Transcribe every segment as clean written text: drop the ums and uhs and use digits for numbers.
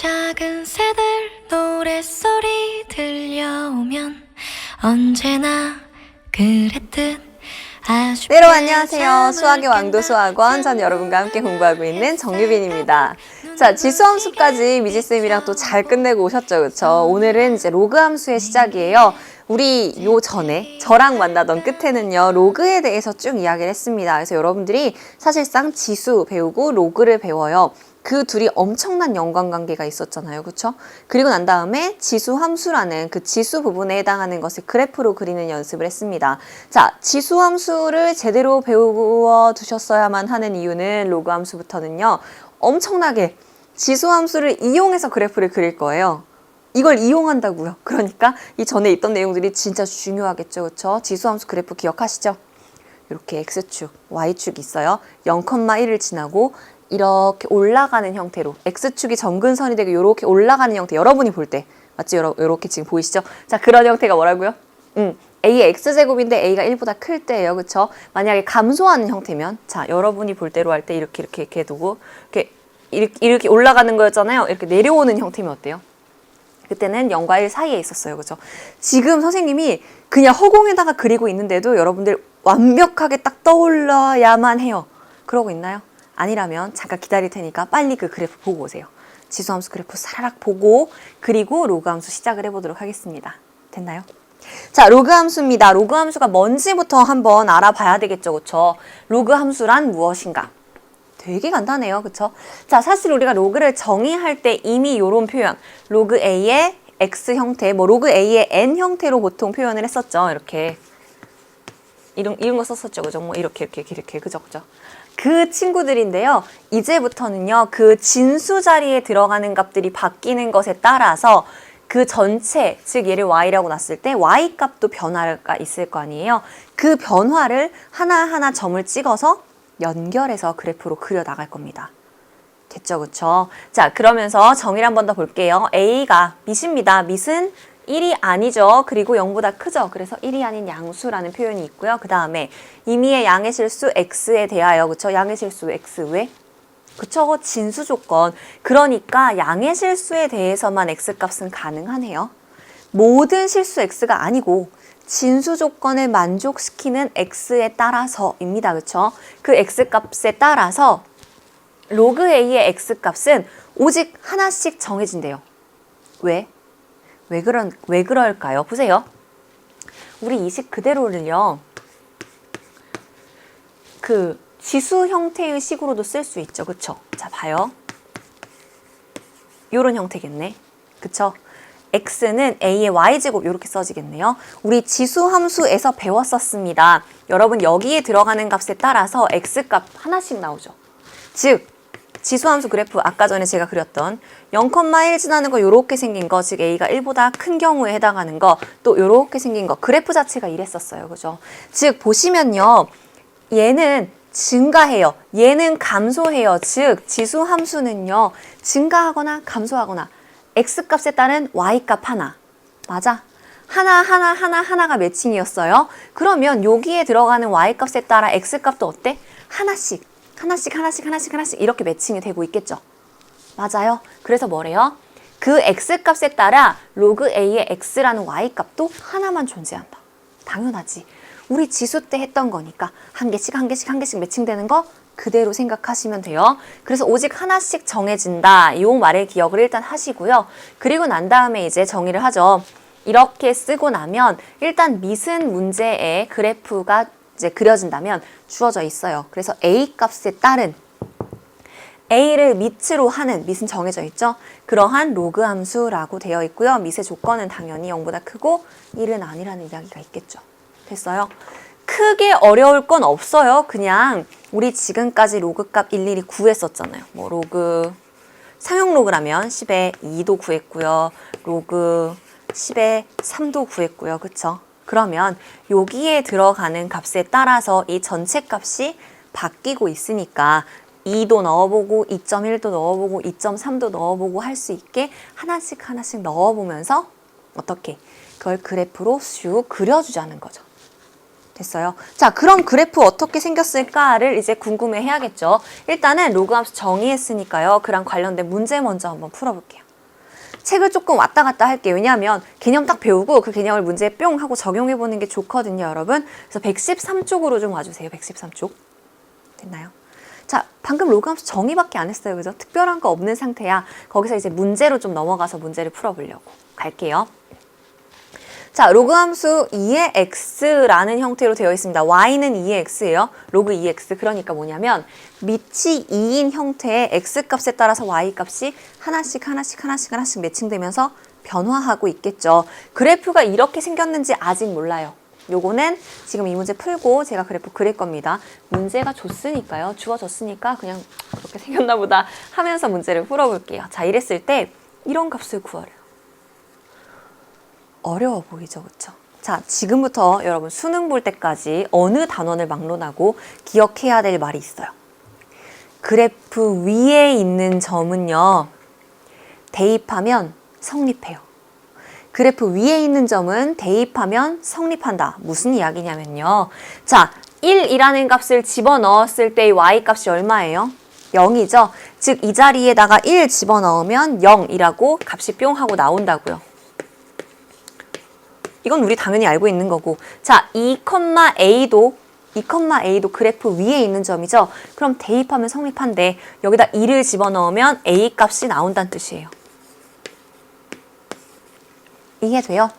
작은 새들 노랫소리 들려오면 언제나 그랬듯 아쉽게 네, 여러분 안녕하세요. 수학의 왕도 수학원, 전 여러분과 함께 공부하고 있는 정유빈입니다. 자, 지수함수까지 미지쌤이랑 또 잘 끝내고 오셨죠, 그쵸? 오늘은 이제 로그 함수의 시작이에요. 우리 요 전에 저랑 만나던 끝에는요, 로그에 대해서 쭉 이야기를 했습니다. 그래서 여러분들이 사실상 지수 배우고 로그를 배워요. 그 둘이 엄청난 연관관계가 있었잖아요. 그쵸? 그리고 난 다음에 지수함수라는 그 지수 부분에 해당하는 것을 그래프로 그리는 연습을 했습니다. 자, 지수함수를 제대로 배워 두셨어야만 하는 이유는 로그함수부터는요. 엄청나게 지수함수를 이용해서 그래프를 그릴 거예요. 이걸 이용한다고요. 그러니까 이 전에 있던 내용들이 진짜 중요하겠죠. 그쵸? 지수함수 그래프 기억하시죠? 이렇게 X축, Y축이 있어요. 0,1을 지나고 이렇게 올라가는 형태로 X축이 정근선이 되고 이렇게 올라가는 형태, 여러분이 볼 때 맞죠? 이렇게 지금 보이시죠? 자, 그런 형태가 뭐라고요? A의 X제곱인데 A가 1보다 클 때예요. 그쵸? 만약에 감소하는 형태면 자, 여러분이 볼 때로 할 때 이렇게 두고 이렇게 올라가는 거였잖아요. 이렇게 내려오는 형태면 어때요? 그때는 0과 1 사이에 있었어요. 그죠? 지금 선생님이 그냥 허공에다가 그리고 있는데도 여러분들 완벽하게 딱 떠올려야만 해요. 그러고 있나요? 아니라면 잠깐 기다릴 테니까 빨리 그 그래프 보고 오세요. 지수함수 그래프 사라락 보고 그리고 로그함수 시작을 해보도록 하겠습니다. 됐나요? 자, 로그함수입니다. 로그함수가 뭔지부터 한번 알아봐야 되겠죠. 그쵸? 로그함수란 무엇인가? 되게 간단해요. 그쵸? 자, 사실 우리가 로그를 정의할 때 이미 이런 표현, 로그 A의 X 형태, 뭐 로그 A의 N 형태로 보통 표현을 했었죠. 이렇게. 이런 거 썼었죠. 그죠? 뭐 이렇게. 그죠? 그 친구들인데요. 이제부터는요. 그 진수 자리에 들어가는 값들이 바뀌는 것에 따라서 그 전체, 즉 얘를 y라고 놨을 때 y 값도 변화가 있을 거 아니에요. 그 변화를 하나하나 점을 찍어서 연결해서 그래프로 그려 나갈 겁니다. 됐죠? 그쵸? 자, 그러면서 정의를 한 번 더 볼게요. A가 밑입니다. 밑은 1이 아니죠. 그리고 0보다 크죠. 그래서 1이 아닌 양수라는 표현이 있고요. 그 다음에 임의의 양의 실수 x에 대하여, 그쵸? 양의 실수 x 왜? 그쵸? 진수 조건. 그러니까 양의 실수에 대해서만 x값은 가능하네요. 모든 실수 x가 아니고 진수 조건을 만족시키는 x에 따라서입니다. 그쵸? 그 x값에 따라서 로그 a의 x값은 오직 하나씩 정해진대요. 왜? 왜 그럴까요? 보세요. 우리 이 식 그대로를요. 그 지수 형태의 식으로도 쓸 수 있죠. 그쵸? 자, 봐요. 요런 형태겠네. 그쵸? x는 a의 y제곱 이렇게 써지겠네요. 우리 지수 함수에서 배웠었습니다. 여러분 여기에 들어가는 값에 따라서 x값 하나씩 나오죠. 즉 지수함수 그래프 아까 전에 제가 그렸던 0,1 지나는 거 요렇게 생긴 거, 즉 a가 1보다 큰 경우에 해당하는 거, 또 요렇게 생긴 거, 그래프 자체가 이랬었어요. 그죠? 즉 보시면요. 얘는 증가해요. 얘는 감소해요. 즉 지수함수는요. 증가하거나 감소하거나 x값에 따른 y값 하나. 맞아? 하나가 매칭이었어요. 그러면 여기에 들어가는 y값에 따라 x값도 어때? 하나씩 이렇게 매칭이 되고 있겠죠. 맞아요. 그래서 뭐래요? 그 x값에 따라 로그 a의 x라는 y값도 하나만 존재한다. 당연하지. 우리 지수 때 했던 거니까 한 개씩 매칭되는 거 그대로 생각하시면 돼요. 그래서 오직 하나씩 정해진다. 이 말의 기억을 일단 하시고요. 그리고 난 다음에 이제 정의를 하죠. 이렇게 쓰고 나면 일단 미슨 문제의 그래프가 이제 그려진다면 주어져 있어요. 그래서 a 값에 따른 a를 밑으로 하는 밑은 정해져 있죠. 그러한 로그 함수라고 되어 있고요. 밑의 조건은 당연히 0보다 크고 1은 아니라는 이야기가 있겠죠. 됐어요? 크게 어려울 건 없어요. 그냥 우리 지금까지 로그 값 일일이 구했었잖아요. 뭐 로그 상용 로그라면 10의 2도 구했고요. 로그 10의 3도 구했고요. 그쵸? 그러면 여기에 들어가는 값에 따라서 이 전체 값이 바뀌고 있으니까 2도 넣어보고 2.1도 넣어보고 2.3도 넣어보고 할 수 있게 하나씩 넣어보면서 어떻게 그걸 그래프로 쑥 그려주자는 거죠. 됐어요? 자, 그럼 그래프 어떻게 생겼을까를 이제 궁금해 해야겠죠. 일단은 로그 함수 정의했으니까요. 그랑 관련된 문제 먼저 한번 풀어볼게요. 책을 조금 왔다 갔다 할게요. 왜냐하면 개념 딱 배우고 그 개념을 문제에 뿅 하고 적용해보는 게 좋거든요, 여러분. 그래서 113쪽으로 좀 와주세요. 113쪽. 됐나요? 자, 방금 로그함수 정의밖에 안 했어요. 그죠? 특별한 거 없는 상태야. 거기서 이제 문제로 좀 넘어가서 문제를 풀어보려고 갈게요. 자, 로그함수 2의 x라는 형태로 되어 있습니다. y는 2의 x예요. 로그 2x. 그러니까 뭐냐면 밑이 2인 형태의 x값에 따라서 y값이 하나씩 매칭되면서 변화하고 있겠죠. 그래프가 이렇게 생겼는지 아직 몰라요. 요거는 지금 이 문제 풀고 제가 그래프 그릴 겁니다. 문제가 줬으니까요. 주어졌으니까 그냥 그렇게 생겼나 보다 하면서 문제를 풀어볼게요. 자, 이랬을 때 이런 값을 구하래요. 어려워 보이죠, 그쵸? 자, 지금부터 여러분 수능 볼 때까지 어느 단원을 막론하고 기억해야 될 말이 있어요. 그래프 위에 있는 점은요, 대입하면 성립해요. 그래프 위에 있는 점은 대입하면 성립한다. 무슨 이야기냐면요. 자, 1이라는 값을 집어넣었을 때의 y값이 얼마예요? 0이죠? 즉, 이 자리에다가 1 집어넣으면 0이라고 값이 뿅 하고 나온다고요. 이건 우리 당연히 알고 있는 거고. 자, 2,a도 그래프 위에 있는 점이죠. 그럼 대입하면 성립한데 여기다 2를 집어넣으면 a 값이 나온다는 뜻이에요. 이해돼요?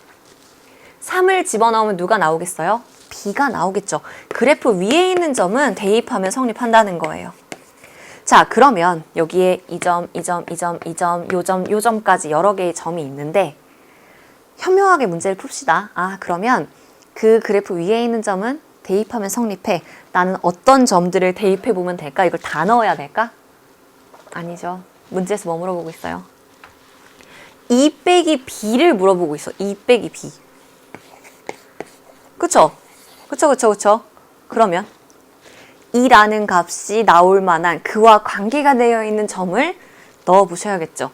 3을 집어넣으면 누가 나오겠어요? b가 나오겠죠. 그래프 위에 있는 점은 대입하면 성립한다는 거예요. 자, 그러면 여기에 이 점, 요 점까지 여러 개의 점이 있는데 현명하게 문제를 풉시다. 아, 그러면 그 그래프 위에 있는 점은 대입하면 성립해. 나는 어떤 점들을 대입해 보면 될까? 이걸 다 넣어야 될까? 아니죠. 문제에서 뭐 물어보고 있어요? 2 빼기 b를 물어보고 있어. 2 빼기 b. 그쵸? 그러면 2라는 값이 나올 만한 그와 관계가 되어 있는 점을 넣어보셔야겠죠.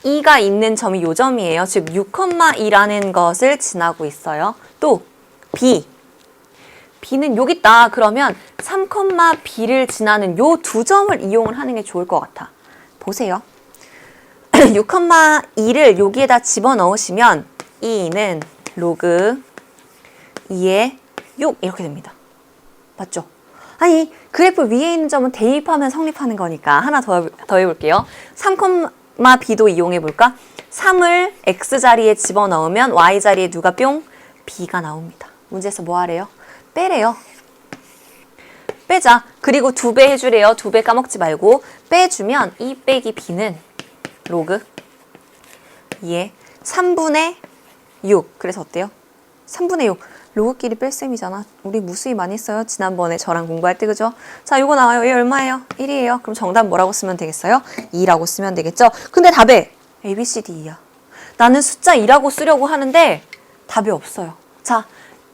2가 있는 점이 요 점이에요. 즉 6,2라는 것을 지나고 있어요. 또 b. b는 여기 있다. 그러면 3,b를 지나는 요 두 점을 이용을 하는 게 좋을 것 같아. 보세요. 6,2를 여기에다 집어넣으시면 2는 로그 2의 6 이렇게 됩니다. 맞죠? 아니, 그래프 위에 있는 점은 대입하면 성립하는 거니까 하나 더 해볼게요. 3,b도 이용해볼까? 3을 x자리에 집어넣으면 y자리에 누가 뿅? b가 나옵니다. 문제에서 뭐 하래요? 빼래요. 빼자. 그리고 2배 해주래요. 2배 까먹지 말고 빼주면 2 빼기 b는 로그 2의 3분의 6. 그래서 어때요? 3분의 6. 로그끼리 뺄셈이잖아. 우리 무수히 많이 써요. 지난번에 저랑 공부할 때, 그죠? 자, 이거 나와요. 얘 얼마예요? 1이에요. 그럼 정답 뭐라고 쓰면 되겠어요? 2라고 쓰면 되겠죠? 근데 답에 A, B, C, D야. 나는 숫자 2라고 쓰려고 하는데 답이 없어요. 자,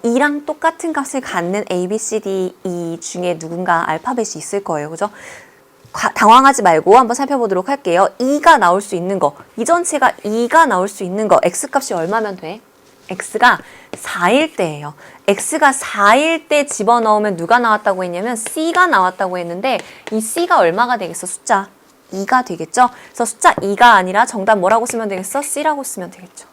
2랑 똑같은 값을 갖는 A, B, C, D, E 중에 누군가 알파벳이 있을 거예요. 그죠? 당황하지 말고 한번 살펴보도록 할게요. 2가 나올 수 있는 거, 이 전체가 2가 나올 수 있는 거, x값이 얼마면 돼? x가 4일 때예요. x가 4일 때 집어넣으면 누가 나왔다고 했냐면 c가 나왔다고 했는데 이 c가 얼마가 되겠어? 숫자 2가 되겠죠? 그래서 숫자 2가 아니라 정답 뭐라고 쓰면 되겠어? c라고 쓰면 되겠죠.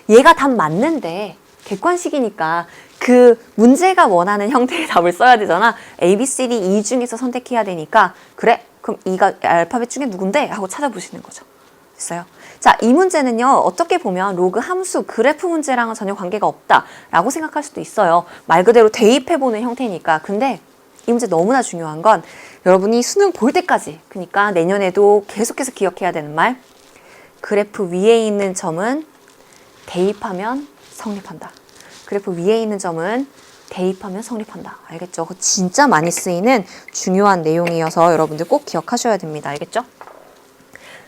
얘가 답 맞는데 객관식이니까 그 문제가 원하는 형태의 답을 써야 되잖아. A, B, C, D, E 중에서 선택해야 되니까 그래? 그럼 E가 알파벳 중에 누군데? 하고 찾아보시는 거죠. 됐어요? 자, 이 문제는요. 어떻게 보면 로그 함수 그래프 문제랑은 전혀 관계가 없다라고 생각할 수도 있어요. 말 그대로 대입해보는 형태니까. 근데 이 문제 너무나 중요한 건 여러분이 수능 볼 때까지, 그러니까 내년에도 계속해서 기억해야 되는 말, 그래프 위에 있는 점은 대입하면 성립한다. 그래프 위에 있는 점은 대입하면 성립한다. 알겠죠? 그거 진짜 많이 쓰이는 중요한 내용이어서 여러분들 꼭 기억하셔야 됩니다. 알겠죠?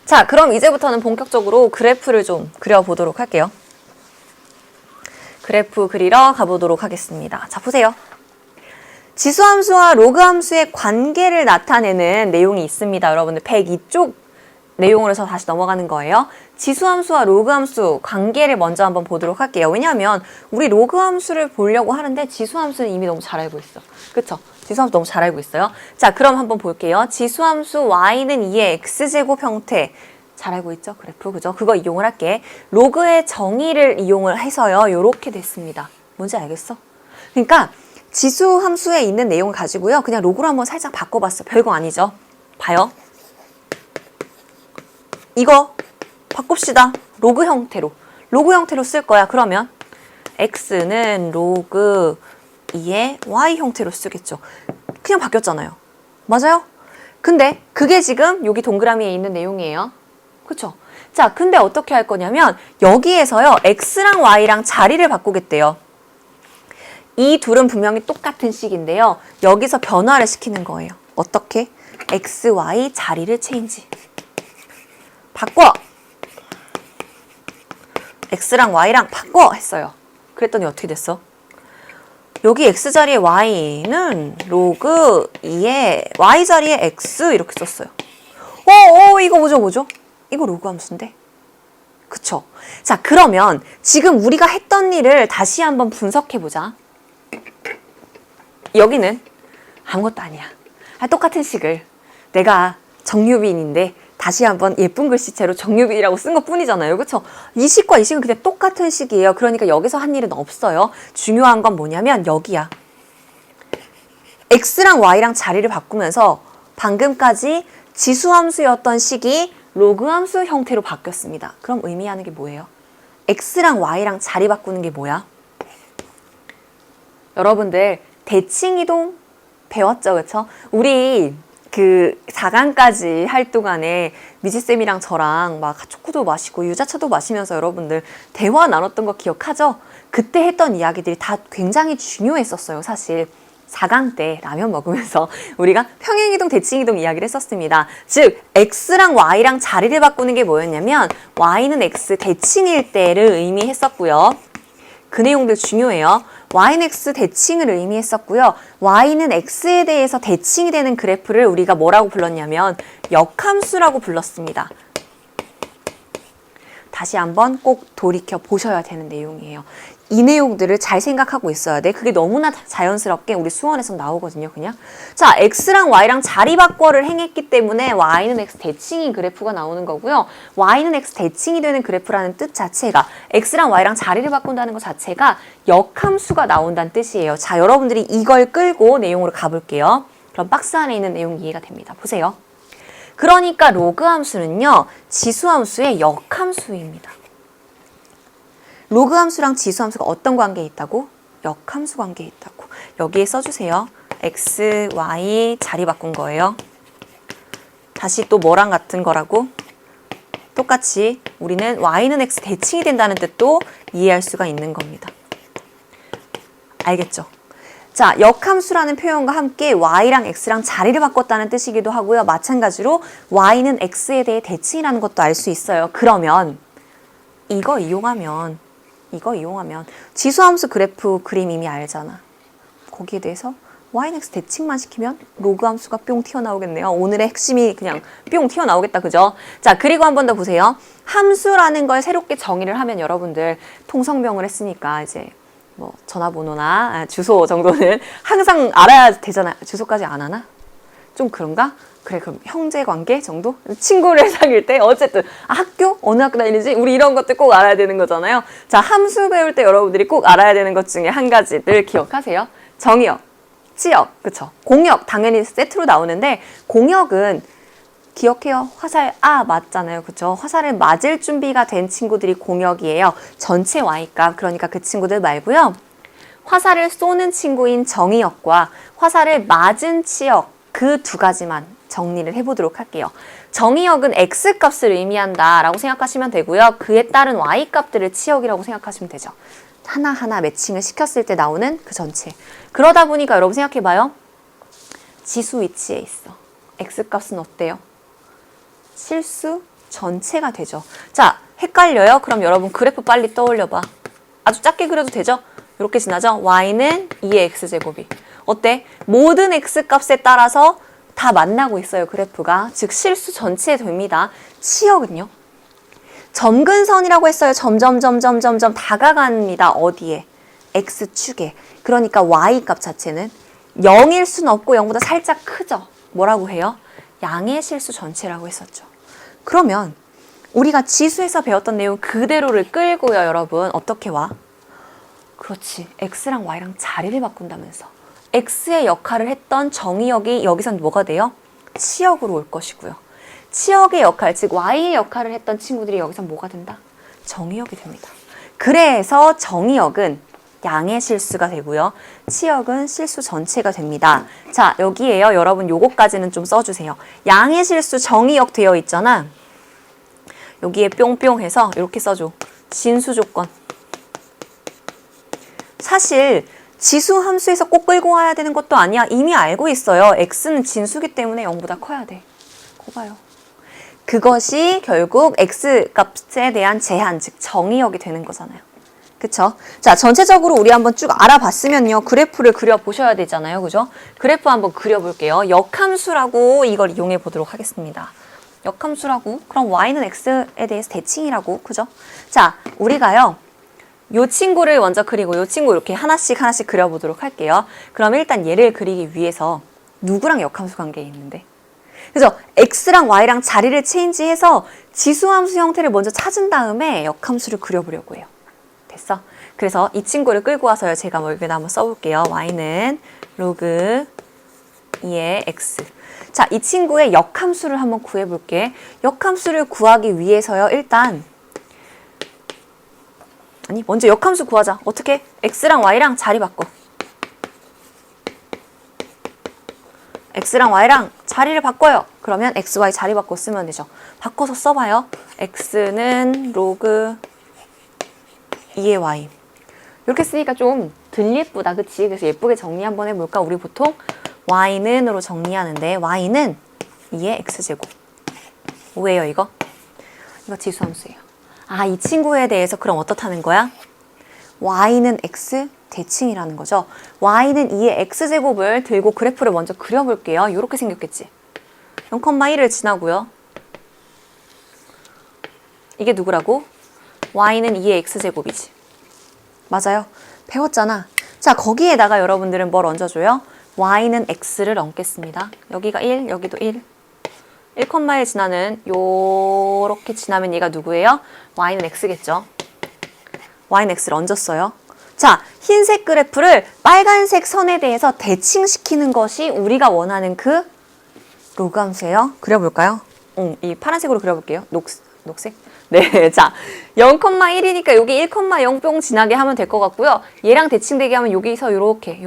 자, 그럼 이제부터는 본격적으로 그래프를 좀 그려보도록 할게요. 그래프 그리러 가보도록 하겠습니다. 자, 보세요. 지수함수와 로그함수의 관계를 나타내는 내용이 있습니다. 여러분들 102쪽 내용으로 해서 다시 넘어가는 거예요. 지수함수와 로그함수 관계를 먼저 한번 보도록 할게요. 왜냐하면 우리 로그함수를 보려고 하는데 지수함수는 이미 너무 잘 알고 있어. 그쵸? 지수함수 너무 잘 알고 있어요. 자, 그럼 한번 볼게요. 지수함수 y는 2의 x제곱 형태 잘 알고 있죠? 그래프, 그죠? 그거 이용을 할게. 로그의 정의를 이용을 해서요. 요렇게 됐습니다. 뭔지 알겠어? 그러니까 지수 함수에 있는 내용을 가지고요. 그냥 로그로 한번 살짝 바꿔봤어. 별거 아니죠? 봐요. 이거 바꿉시다. 로그 형태로. 로그 형태로 쓸 거야. 그러면 x는 로그 2의 y 형태로 쓰겠죠. 그냥 바뀌었잖아요. 맞아요? 근데 그게 지금 여기 동그라미에 있는 내용이에요. 그쵸? 자, 근데 어떻게 할 거냐면 여기에서요. x랑 y랑 자리를 바꾸겠대요. 이 둘은 분명히 똑같은 식인데요. 여기서 변화를 시키는 거예요. 어떻게? x, y 자리를 체인지. 바꿔! x랑 y랑 바꿔! 했어요. 그랬더니 어떻게 됐어? 여기 x 자리에 y는 로그 2에 y 자리에 x 이렇게 썼어요. 이거 뭐죠? 이거 로그 함수인데? 그쵸? 자, 그러면 지금 우리가 했던 일을 다시 한번 분석해보자. 여기는 아무것도 아니야. 똑같은 식을 내가 정유빈인데 다시 한번 예쁜 글씨체로 정유빈이라고 쓴 것뿐이잖아요. 그렇죠? 이 식과 이 식은 그냥 똑같은 식이에요. 그러니까 여기서 한 일은 없어요. 중요한 건 뭐냐면 여기야. x랑 y랑 자리를 바꾸면서 방금까지 지수함수였던 식이 로그함수 형태로 바뀌었습니다. 그럼 의미하는 게 뭐예요? x랑 y랑 자리 바꾸는 게 뭐야? 여러분들 대칭이동 배웠죠? 그렇죠? 우리 그 4강까지 할 동안에 미지쌤이랑 저랑 막 초코도 마시고 유자차도 마시면서 여러분들 대화 나눴던 거 기억하죠? 그때 했던 이야기들이 다 굉장히 중요했었어요. 사실 4강 때 라면 먹으면서 우리가 평행이동, 대칭이동 이야기를 했었습니다. 즉 x랑 y랑 자리를 바꾸는 게 뭐였냐면 y는 x 대칭일 때를 의미했었고요. 그 내용들 중요해요. y는 x 대칭을 의미했었고요. y는 x에 대해서 대칭이 되는 그래프를 우리가 뭐라고 불렀냐면 역함수라고 불렀습니다. 다시 한번 꼭 돌이켜 보셔야 되는 내용이에요. 이 내용들을 잘 생각하고 있어야 돼. 그게 너무나 자연스럽게 우리 수원에서 나오거든요, 그냥. 자, x랑 y랑 자리 바꿔를 행했기 때문에 y는 x 대칭인 그래프가 나오는 거고요. y는 x 대칭이 되는 그래프라는 뜻 자체가 x랑 y랑 자리를 바꾼다는 것 자체가 역함수가 나온다는 뜻이에요. 자, 여러분들이 이걸 끌고 내용으로 가볼게요. 그럼 박스 안에 있는 내용 이해가 됩니다. 보세요. 그러니까 로그 함수는요, 지수 함수의 역함수입니다. 로그 함수랑 지수 함수가 어떤 관계에 있다고? 역함수 관계에 있다고. 여기에 써주세요. x, y 자리 바꾼 거예요. 다시 또 뭐랑 같은 거라고? 똑같이 우리는 y는 x 대칭이 된다는 뜻도 이해할 수가 있는 겁니다. 알겠죠? 자, 역함수라는 표현과 함께 y랑 x랑 자리를 바꿨다는 뜻이기도 하고요. 마찬가지로 y는 x에 대해 대칭이라는 것도 알 수 있어요. 그러면 이거 이용하면 지수함수 그래프 그림 이미 알잖아. 거기에 대해서 y는 x 대칭만 시키면 로그 함수가 뿅 튀어나오겠네요. 오늘의 핵심이 그냥 뿅 튀어나오겠다. 그죠? 자, 그리고 한 번 더 보세요. 함수라는 걸 새롭게 정의를 하면 여러분들 통성명을 했으니까 이제 뭐 전화번호나 주소 정도는 항상 알아야 되잖아요. 주소까지 안 하나? 좀 그런가? 그래, 그럼 형제관계 정도? 친구를 사귈 때 어쨌든 학교? 어느 학교 다니는지 우리 이런 것들 꼭 알아야 되는 거잖아요. 자, 함수 배울 때 여러분들이 꼭 알아야 되는 것 중에 한 가지를 기억하세요. 정의역, 치역, 그쵸? 공역 당연히 세트로 나오는데 공역은 기억해요. 화살 맞잖아요. 그쵸? 화살을 맞을 준비가 된 친구들이 공역이에요. 전체 Y값, 그러니까 그 친구들 말고요. 화살을 쏘는 친구인 정의역과 화살을 맞은 치역, 그 두 가지만 정리를 해보도록 할게요. 정의역은 X값을 의미한다라고 생각하시면 되고요. 그에 따른 Y값들을 치역이라고 생각하시면 되죠. 하나하나 매칭을 시켰을 때 나오는 그 전체. 그러다 보니까 여러분 생각해봐요. 지수 위치에 있어. X값은 어때요? 실수 전체가 되죠. 자, 헷갈려요? 그럼 여러분 그래프 빨리 떠올려봐. 아주 작게 그려도 되죠? 이렇게 지나죠? y는 2의 x제곱이. 어때? 모든 x값에 따라서 다 만나고 있어요, 그래프가. 즉 실수 전체 됩니다. 치역은요? 점근선이라고 했어요. 점점 다가갑니다. 어디에? x축에. 그러니까 y값 자체는 0일 수는 없고 0보다 살짝 크죠? 뭐라고 해요? 양의 실수 전체라고 했었죠. 그러면 우리가 지수에서 배웠던 내용 그대로를 끌고요, 여러분. 어떻게 와? 그렇지. x랑 y랑 자리를 바꾼다면서. x의 역할을 했던 정의역이 여기선 뭐가 돼요? 치역으로 올 것이고요. 치역의 역할, 즉 y의 역할을 했던 친구들이 여기선 뭐가 된다? 정의역이 됩니다. 그래서 정의역은 양의 실수가 되고요. 치역은 실수 전체가 됩니다. 자, 여기에요. 여러분 요거까지는 좀 써주세요. 양의 실수 정의역 되어 있잖아. 여기에 뿅뿅 해서 이렇게 써줘. 진수 조건. 사실 지수 함수에서 꼭 끌고 와야 되는 것도 아니야. 이미 알고 있어요. x는 진수기 때문에 0보다 커야 돼. 거 봐요. 그것이 결국 x 값에 대한 제한, 즉 정의역이 되는 거잖아요. 그쵸? 자, 전체적으로 우리 한번 쭉 알아봤으면요. 그래프를 그려보셔야 되잖아요. 그죠? 그래프 한번 그려볼게요. 역함수라고 이걸 이용해 보도록 하겠습니다. 역함수라고, 그럼 y는 x에 대해서 대칭이라고, 그죠? 자, 우리가요. 요 친구를 먼저 그리고 요 친구 이렇게 하나씩 그려보도록 할게요. 그럼 일단 얘를 그리기 위해서 누구랑 역함수 관계에 있는데? 그죠? x랑 y랑 자리를 체인지해서 지수함수 형태를 먼저 찾은 다음에 역함수를 그려보려고 해요. 됐어? 그래서 이 친구를 끌고 와서요. 제가 뭐 여기다 한번 써볼게요. y는 로그 2의 x. 자, 이 친구의 역함수를 한번 구해볼게. 역함수를 구하기 위해서요. 일단 먼저 역함수 구하자. 어떻게? x랑 y랑 자리 바꿔. x랑 y랑 자리를 바꿔요. 그러면 x, y 자리 바꿔 쓰면 되죠. 바꿔서 써봐요. x는 로그 2의 y. 이렇게 쓰니까 좀 덜 예쁘다. 그치? 그래서 예쁘게 정리 한번 해볼까? 우리 보통 y는으로 정리하는데 y는 2의 x제곱. 뭐예요 이거? 이거 지수함수예요. 아, 이 친구에 대해서 그럼 어떻다는 거야? y는 x 대칭이라는 거죠. y는 2의 x제곱을 들고 그래프를 먼저 그려볼게요. 이렇게 생겼겠지. 0,1을 지나고요. 이게 누구라고? y는 2의 x제곱이지. 맞아요. 배웠잖아. 자, 거기에다가 여러분들은 뭘 얹어줘요? y는 x를 얹겠습니다. 여기가 1, 여기도 1. 1,1 지나는 요렇게 지나면 얘가 누구예요? y는 x겠죠. y는 x를 얹었어요. 자, 흰색 그래프를 빨간색 선에 대해서 대칭시키는 것이 우리가 원하는 그 로그 함수예요. 그려볼까요? 이 파란색으로 그려볼게요. 녹색? 네, 자, 0,1이니까 여기 1,0뿅 지나게 하면 될 것 같고요. 얘랑 대칭되게 하면 여기서 요렇게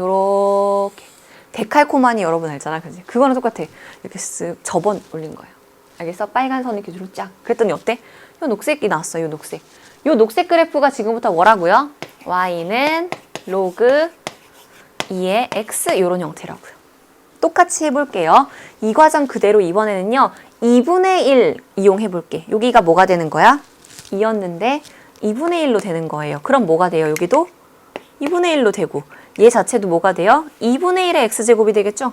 데칼코마니 여러분 알잖아, 그지? 그거랑 똑같아. 이렇게 쓱 접어 올린 거예요. 알겠어? 빨간 선 이렇게 주로 쫙. 그랬더니 어때? 요 녹색이 나왔어요, 요 녹색. 요 녹색 그래프가 지금부터 뭐라고요? y는 로그 2의 x 요런 형태라고요. 똑같이 해볼게요. 이 과정 그대로 이번에는요. 2분의 1 이용해볼게. 여기가 뭐가 되는 거야? 2였는데 2분의 1로 되는 거예요. 그럼 뭐가 돼요? 여기도 2분의 1로 되고 얘 자체도 뭐가 돼요? 2분의 1의 x제곱이 되겠죠?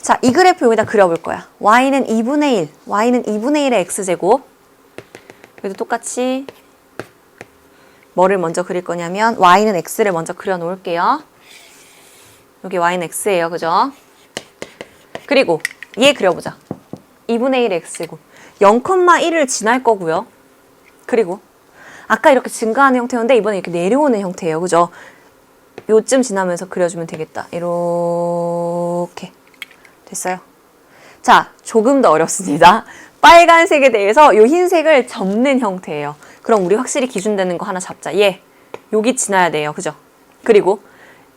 자, 이 그래프 여기다 그려볼 거야. y는 2분의 1, y는 2분의 1의 x제곱. 여기도 똑같이 뭐를 먼저 그릴 거냐면 y는 x를 먼저 그려놓을게요. 여기 y는 x예요. 그죠? 그리고 얘 그려보자. 2분의 1의 x제곱. 0,1을 지날 거고요. 그리고 아까 이렇게 증가하는 형태였는데 이번에 이렇게 내려오는 형태예요. 그죠? 요쯤 지나면서 그려주면 되겠다. 이렇게. 됐어요? 자, 조금 더 어렵습니다. 빨간색에 대해서 요 흰색을 접는 형태예요. 그럼 우리 확실히 기준되는 거 하나 잡자. 얘, 여기 지나야 돼요. 그죠? 그리고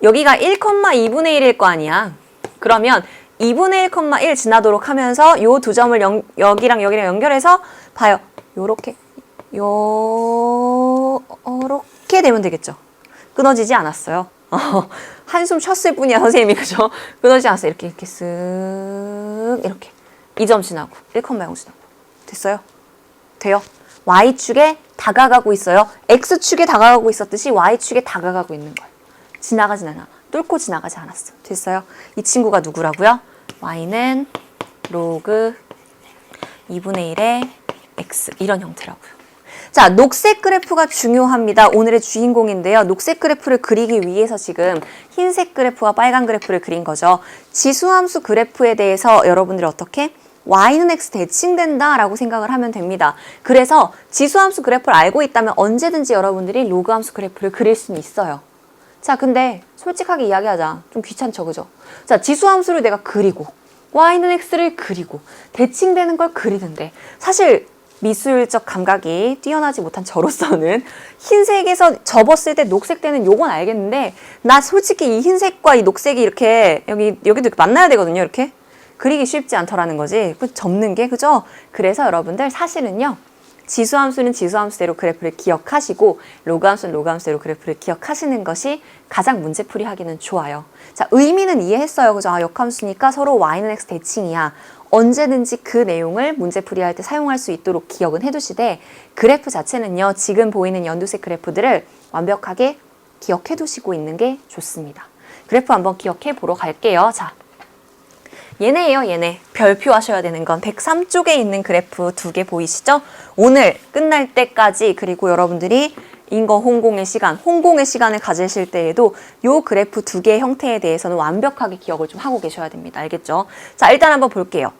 여기가 1,2분의 1일 거 아니야. 그러면 2분의 1,1 지나도록 하면서 요 두 점을 여기랑 연결해서 봐요. 요렇게 되면 되겠죠. 끊어지지 않았어요. 한숨 쉬었을 뿐이야, 선생님이. 그죠? 끊어지지 않았어요. 이렇게 쓱 이렇게 2점 지나고 1,0 지나고. 됐어요? 돼요? Y축에 다가가고 있어요. X축에 다가가고 있었듯이 Y축에 다가가고 있는 거예요. 지나가진 않아. 뚫고 지나가지 않았어. 됐어요? 이 친구가 누구라고요? Y는 로그 2분의 1의 X. 이런 형태라고요. 자, 녹색 그래프가 중요합니다. 오늘의 주인공인데요. 녹색 그래프를 그리기 위해서 지금 흰색 그래프와 빨간 그래프를 그린 거죠. 지수함수 그래프에 대해서 여러분들이 어떻게? y는 x 대칭된다라고 생각을 하면 됩니다. 그래서 지수함수 그래프를 알고 있다면 언제든지 여러분들이 로그함수 그래프를 그릴 수는 있어요. 자, 근데 솔직하게 이야기하자. 좀 귀찮죠, 그죠? 자, 지수함수를 내가 그리고 y는 x를 그리고 대칭되는 걸 그리는데 사실 미술적 감각이 뛰어나지 못한 저로서는 흰색에서 접었을 때 녹색 되는 요건 알겠는데 나 솔직히 이 흰색과 이 녹색이 이렇게 여기도 이렇게 만나야 되거든요. 이렇게 그리기 쉽지 않더라는 거지. 접는 게, 그죠? 그래서 여러분들 사실은요. 지수함수는 지수함수대로 그래프를 기억하시고 로그함수는 로그함수대로 그래프를 기억하시는 것이 가장 문제풀이 하기는 좋아요. 자, 의미는 이해했어요. 그죠? 아, 역함수니까 서로 y는 x 대칭이야. 언제든지 그 내용을 문제풀이 할 때 사용할 수 있도록 기억은 해두시되 그래프 자체는요. 지금 보이는 연두색 그래프들을 완벽하게 기억해 두시고 있는 게 좋습니다. 그래프 한번 기억해 보러 갈게요. 자, 얘네예요, 얘네. 별표 하셔야 되는 건 103쪽에 있는 그래프 2개 보이시죠? 오늘 끝날 때까지 그리고 여러분들이 인거 홍공의 시간을 가지실 때에도 요 그래프 2개의 형태에 대해서는 완벽하게 기억을 좀 하고 계셔야 됩니다. 알겠죠? 자, 일단 한번 볼게요.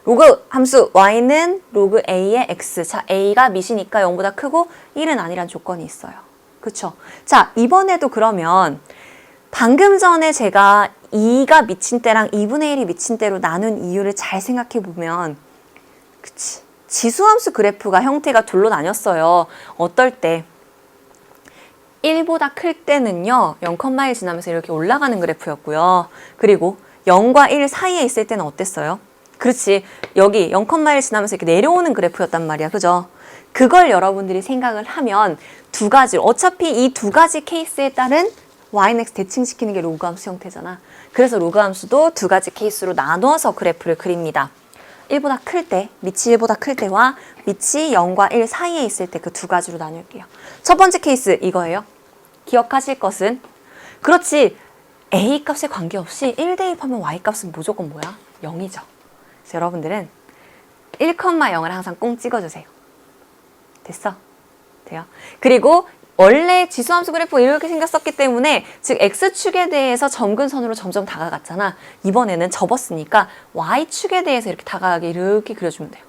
로그 함수 y는 로그 a의 x. 자, a가 밑이니까 0보다 크고 1은 아니란 조건이 있어요. 그쵸? 자, 이번에도 그러면 방금 전에 제가 2가 미친 때랑 2분의 1이 미친 때로 나눈 이유를 잘 생각해 보면 그치? 지수함수 그래프가 형태가 둘로 나뉘었어요. 어떨 때? 1보다 클 때는요. 0,1 지나면서 이렇게 올라가는 그래프였고요. 그리고 0과 1 사이에 있을 때는 어땠어요? 그렇지. 여기 0,1 지나면서 이렇게 내려오는 그래프였단 말이야. 그죠? 그걸 여러분들이 생각을 하면 두 가지, 어차피 이 두 가지 케이스에 따른 y는 x 대칭시키는 게 로그함수 형태잖아. 그래서 로그함수도 두 가지 케이스로 나눠서 그래프를 그립니다. 1보다 클 때, 밑이 1보다 클 때와 밑이 0과 1 사이에 있을 때 그 두 가지로 나눌게요. 첫 번째 케이스 이거예요. 기억하실 것은 그렇지. a 값에 관계없이 1 대입하면 y 값은 무조건 뭐야? 0이죠. 그래서 여러분들은 1,0을 항상 꽁 찍어주세요. 됐어? 돼요? 그리고 원래 지수함수 그래프가 이렇게 생겼었기 때문에 즉 x축에 대해서 점근선으로 점점 다가갔잖아. 이번에는 접었으니까 y축에 대해서 이렇게 다가가게 이렇게 그려주면 돼요.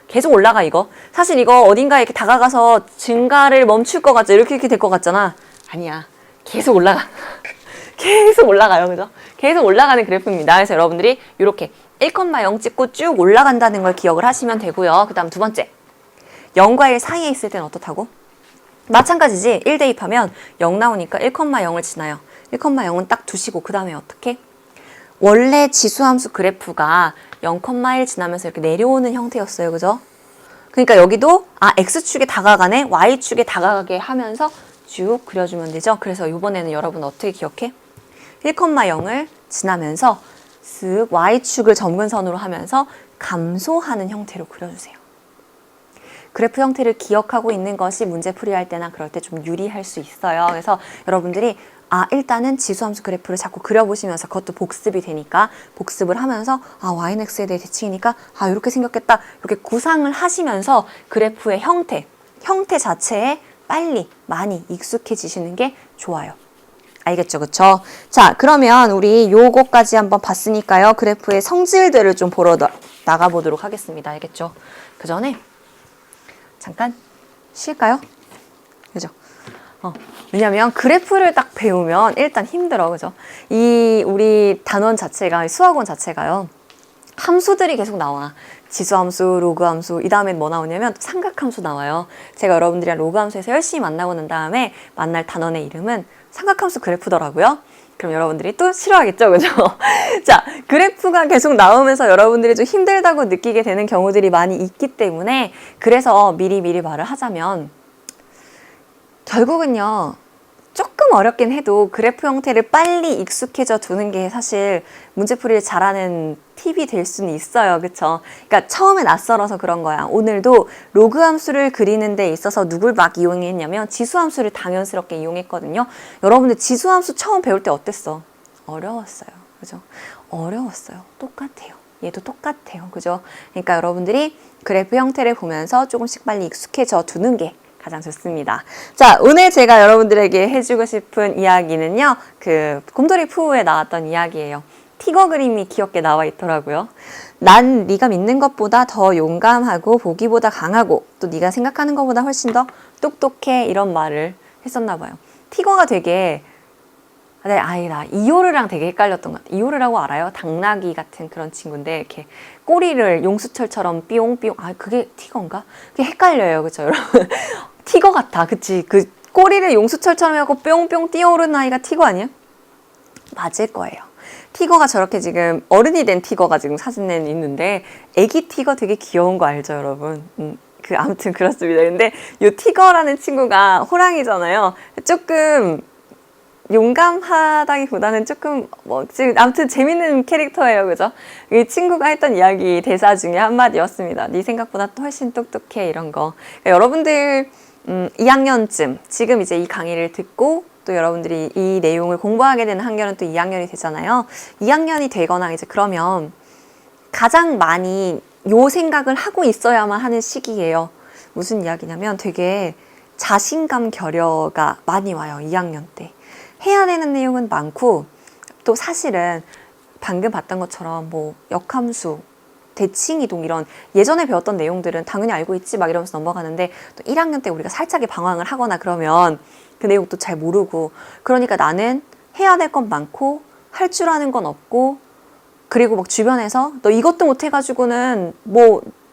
계속 올라가 이거. 사실 이거 어딘가에 이렇게 다가가서 증가를 멈출 것 같죠. 이렇게 될 것 같잖아. 아니야. 계속 올라가. 계속 올라가요. 그죠? 계속 올라가는 그래프입니다. 그래서 여러분들이 이렇게 1,0 찍고 쭉 올라간다는 걸 기억을 하시면 되고요. 그 다음 두 번째. 0과 1 사이에 있을 때는 어떻다고? 마찬가지지. 1 대입하면 0 나오니까 1,0을 지나요. 1,0은 딱 두시고 그 다음에 어떻게? 원래 지수함수 그래프가 0,1 지나면서 이렇게 내려오는 형태였어요. 그죠? 그러니까 여기도 x축에 다가가네. y축에 다가가게 하면서 쭉 그려주면 되죠. 그래서 이번에는 여러분 어떻게 기억해? 1,0을 지나면서 쓱 y축을 점근선으로 하면서 감소하는 형태로 그려주세요. 그래프 형태를 기억하고 있는 것이 문제풀이 할 때나 그럴 때 좀 유리할 수 있어요. 그래서 여러분들이 일단은 지수함수 그래프를 자꾸 그려보시면서 그것도 복습이 되니까 복습을 하면서 y는 x에 대해 대칭이니까 이렇게 생겼겠다. 이렇게 구상을 하시면서 그래프의 형태 자체에 빨리 많이 익숙해지시는 게 좋아요. 알겠죠? 그쵸? 자, 그러면 우리 요거까지 한번 봤으니까요. 그래프의 성질들을 좀 보러 나가보도록 하겠습니다. 알겠죠? 그 전에 잠깐 쉴까요? 그죠? 왜냐면 그래프를 딱 배우면 일단 힘들어. 그죠? 우리 단원 자체가, 수학원 자체가요. 함수들이 계속 나와. 지수함수, 로그함수, 이 다음엔 뭐 나오냐면 삼각함수 나와요. 제가 여러분들이랑 로그함수에서 열심히 만나고 난 다음에 만날 단원의 이름은 삼각함수 그래프더라고요. 그럼 여러분들이 또 싫어하겠죠, 그죠? 자, 그래프가 계속 나오면서 여러분들이 좀 힘들다고 느끼게 되는 경우들이 많이 있기 때문에 그래서 미리 말을 하자면 결국은요. 조금 어렵긴 해도 그래프 형태를 빨리 익숙해져 두는 게 사실 문제풀이를 잘하는 팁이 될 수는 있어요. 그쵸? 그러니까 처음에 낯설어서 그런 거야. 오늘도 로그 함수를 그리는 데 있어서 누굴 막 이용했냐면 지수함수를 당연스럽게 이용했거든요. 여러분들 지수함수 처음 배울 때 어땠어? 어려웠어요. 그죠? 어려웠어요. 똑같아요. 얘도 똑같아요. 그죠? 그러니까 여러분들이 그래프 형태를 보면서 조금씩 빨리 익숙해져 두는 게 가장 좋습니다. 자, 오늘 제가 여러분들에게 해주고 싶은 이야기는요. 곰돌이 푸우에 나왔던 이야기예요. 티거 그림이 귀엽게 나와 있더라고요. 난 네가 믿는 것보다 더 용감하고 보기보다 강하고 또 네가 생각하는 것보다 훨씬 더 똑똑해 이런 말을 했었나 봐요. 티거가 되게 나 이오르랑 되게 헷갈렸던 것 같아요. 이오르라고 알아요? 당나귀 같은 그런 친구인데 이렇게 꼬리를 용수철처럼 삐용삐용 그게 티거인가? 그게 헷갈려요. 그쵸 여러분? 티거 같아. 그치? 그 꼬리를 용수철처럼 해갖고 뿅뿅 뛰어오르는 아이가 티거 아니야? 맞을 거예요. 티거가 저렇게 지금 어른이 된 티거가 지금 사진에 있는데 애기 티거 되게 귀여운 거 알죠 여러분? 아무튼 그렇습니다. 근데 이 티거라는 친구가 호랑이잖아요. 조금 용감하다기보다는 조금 지금 아무튼 재밌는 캐릭터예요. 그죠? 이 친구가 했던 이야기 대사 중에 한마디였습니다. 네 생각보다 훨씬 똑똑해 이런 거. 그러니까 여러분들 2학년쯤 지금 이제 이 강의를 듣고 또 여러분들이 이 내용을 공부하게 되는 학년은 또 2학년이 되잖아요. 2학년이 되거나 이제 그러면 가장 많이 요 생각을 하고 있어야만 하는 시기예요. 무슨 이야기냐면 되게 자신감 결여가 많이 와요. 2학년 때. 해야 되는 내용은 많고 또 사실은 방금 봤던 것처럼 역함수, 대칭이동 이런 예전에 배웠던 내용들은 당연히 알고 있지 막 이러면서 넘어가는데 또 1학년 때 우리가 살짝의 방황을 하거나 그러면 그 내용도 잘 모르고 그러니까 나는 해야 될 건 많고 할 줄 아는 건 없고 그리고 막 주변에서 너 이것도 못 해가지고는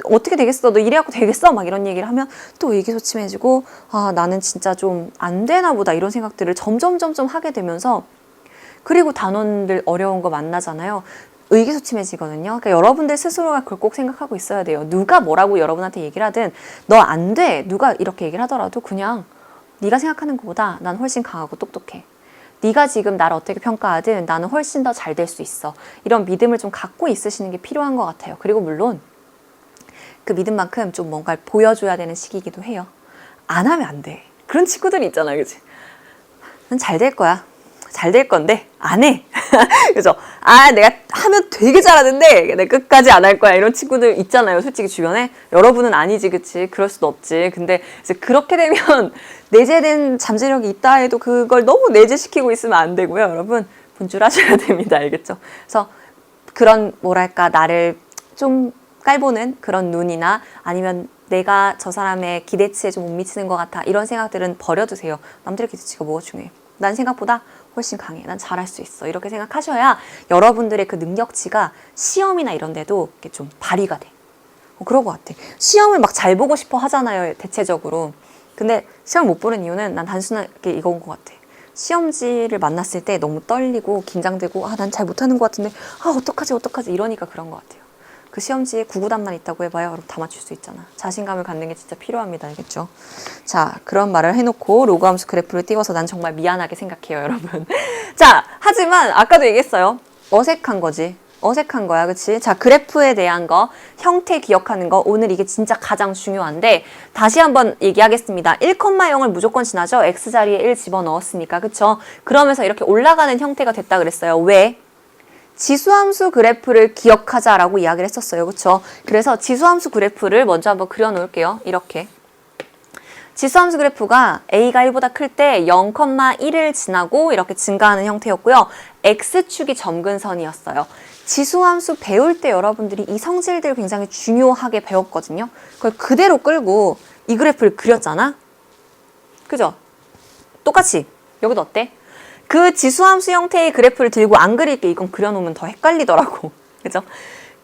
어떻게 되겠어? 너 이래갖고 되겠어? 막 이런 얘기를 하면 또 의기소침해지고 나는 진짜 좀 안 되나 보다 이런 생각들을 점점 하게 되면서 그리고 단원들 어려운 거 만나잖아요. 의기소침해지거든요. 그러니까 여러분들 스스로가 그걸 꼭 생각하고 있어야 돼요. 누가 뭐라고 여러분한테 얘기를 하든 너 안 돼. 누가 이렇게 얘기를 하더라도 그냥 네가 생각하는 것보다 난 훨씬 강하고 똑똑해. 네가 지금 나를 어떻게 평가하든 나는 훨씬 더 잘 될 수 있어. 이런 믿음을 좀 갖고 있으시는 게 필요한 것 같아요. 그리고 물론 그 믿음만큼 좀 뭔가를 보여줘야 되는 시기이기도 해요. 안 하면 안 돼. 그런 친구들이 있잖아요. 그치? 난 잘 될 거야. 잘 될 건데 안 해. 그죠? 내가 하면 되게 잘하는데 내가 끝까지 안 할 거야. 이런 친구들 있잖아요. 솔직히 주변에. 여러분은 아니지, 그치? 그럴 수도 없지. 근데 이제 그렇게 되면 내재된 잠재력이 있다 해도 그걸 너무 내재시키고 있으면 안 되고요. 여러분 분출하셔야 됩니다. 알겠죠? 그래서 그런 나를 좀 깔보는 그런 눈이나 아니면 내가 저 사람의 기대치에 좀 못 미치는 것 같아. 이런 생각들은 버려두세요. 남들의 기대치가 뭐가 중요해. 난 생각보다 훨씬 강해. 난 잘할 수 있어. 이렇게 생각하셔야 여러분들의 그 능력치가 시험이나 이런 데도 이렇게 좀 발휘가 돼. 그런 것 같아. 시험을 막 잘 보고 싶어 하잖아요. 대체적으로. 근데 시험 못 보는 이유는 난 단순하게 이건 것 같아. 시험지를 만났을 때 너무 떨리고 긴장되고 난 잘 못하는 것 같은데 어떡하지 이러니까 그런 것 같아요. 그 시험지에 구구단만 있다고 해봐요. 그럼 다 맞출 수 있잖아. 자신감을 갖는 게 진짜 필요합니다. 알겠죠? 자, 그런 말을 해놓고 로그함수 그래프를 띄워서 난 정말 미안하게 생각해요, 여러분. 자, 하지만 아까도 얘기했어요. 어색한 거지. 어색한 거야, 그치? 자, 그래프에 대한 거, 형태 기억하는 거, 오늘 이게 진짜 가장 중요한데 다시 한번 얘기하겠습니다. 1,0을 무조건 지나죠? X자리에 1 집어넣었으니까, 그쵸? 그러면서 이렇게 올라가는 형태가 됐다 그랬어요. 왜? 지수함수 그래프를 기억하자라고 이야기를 했었어요. 그쵸? 그래서 지수함수 그래프를 먼저 한번 그려놓을게요. 이렇게. 지수함수 그래프가 A가 1보다 클 때 0,1을 지나고 이렇게 증가하는 형태였고요. X축이 점근선이었어요. 지수함수 배울 때 여러분들이 이 성질들 굉장히 중요하게 배웠거든요. 그걸 그대로 끌고 이 그래프를 그렸잖아? 그죠? 똑같이. 여기도 어때? 그 지수함수 형태의 그래프를 들고 안 그릴게. 이건 그려놓으면 더 헷갈리더라고. 그죠?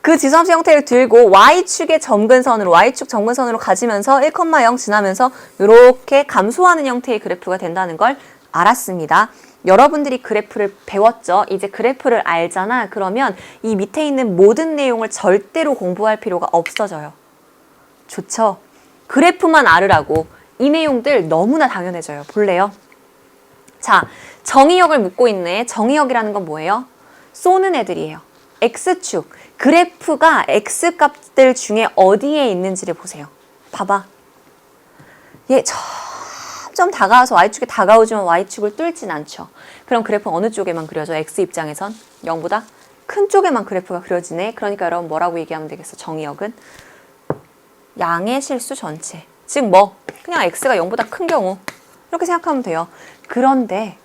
그 지수함수 형태를 들고 Y축의 점근선으로, Y축 점근선으로 가지면서 1,0 지나면서 이렇게 감소하는 형태의 그래프가 된다는 걸 알았습니다. 여러분들이 그래프를 배웠죠? 이제 그래프를 알잖아? 그러면 이 밑에 있는 모든 내용을 절대로 공부할 필요가 없어져요. 좋죠? 그래프만 알으라고. 이 내용들 너무나 당연해져요. 볼래요? 자, 정의역을 묻고 있네. 정의역이라는 건 뭐예요? 쏘는 애들이에요. X축. 그래프가 X값들 중에 어디에 있는지를 보세요. 봐봐. 얘 점점 다가와서 Y축에 다가오지만 Y축을 뚫진 않죠. 그럼 그래프 어느 쪽에만 그려져? X 입장에선 0보다 큰 쪽에만 그래프가 그려지네. 그러니까 여러분 뭐라고 얘기하면 되겠어? 정의역은 양의 실수 전체. 즉 그냥 X가 0보다 큰 경우 이렇게 생각하면 돼요. 그런데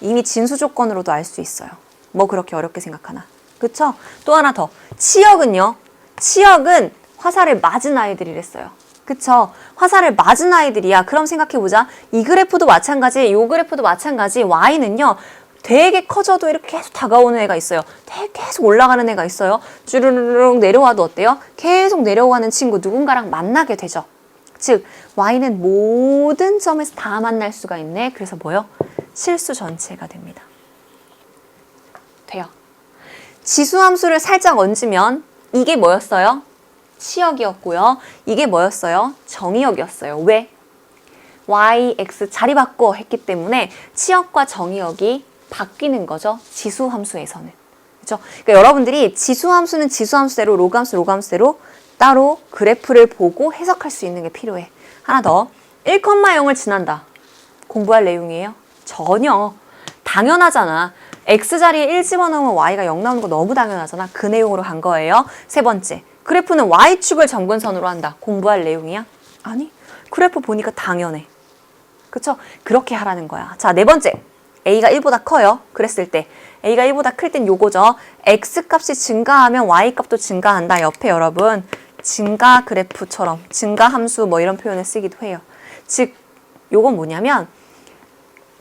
이미 진수 조건으로도 알 수 있어요. 뭐 그렇게 어렵게 생각하나? 그쵸? 또 하나 더. 치역은요. 치역은 화살을 맞은 아이들이랬어요. 그쵸? 화살을 맞은 아이들이야. 그럼 생각해보자. 이 그래프도 마찬가지, 이 그래프도 마찬가지. Y는요. 되게 커져도 이렇게 계속 다가오는 애가 있어요. 되게 계속 올라가는 애가 있어요. 쭈르르륵 내려와도 어때요? 계속 내려가는 친구 누군가랑 만나게 되죠. 즉 Y는 모든 점에서 다 만날 수가 있네. 그래서 뭐요? 실수 전체가 됩니다. 돼요. 지수함수를 살짝 얹으면 이게 뭐였어요? 치역이었고요. 이게 뭐였어요? 정의역이었어요. 왜? Y, X 자리 바꿔 했기 때문에 치역과 정의역이 바뀌는 거죠. 지수함수에서는. 그렇죠? 그러니까 여러분들이 지수함수는 지수함수대로, 로그함수, 로그함수대로 따로 그래프를 보고 해석할 수 있는 게 필요해. 하나 더. 1,0을 지난다. 공부할 내용이에요? 전혀. 당연하잖아. X자리에 1 집어넣으면 Y가 0 나오는 거 너무 당연하잖아. 그 내용으로 간 거예요. 세 번째. 그래프는 Y축을 점근선으로 한다. 공부할 내용이야? 아니. 그래프 보니까 당연해. 그쵸? 그렇게 하라는 거야. 자, 네 번째. A가 1보다 커요. 그랬을 때 A가 1보다 클 땐 요거죠. X값이 증가하면 Y값도 증가한다. 옆에 여러분 증가 그래프처럼 증가함수 뭐 이런 표현을 쓰기도 해요. 즉 요건 뭐냐면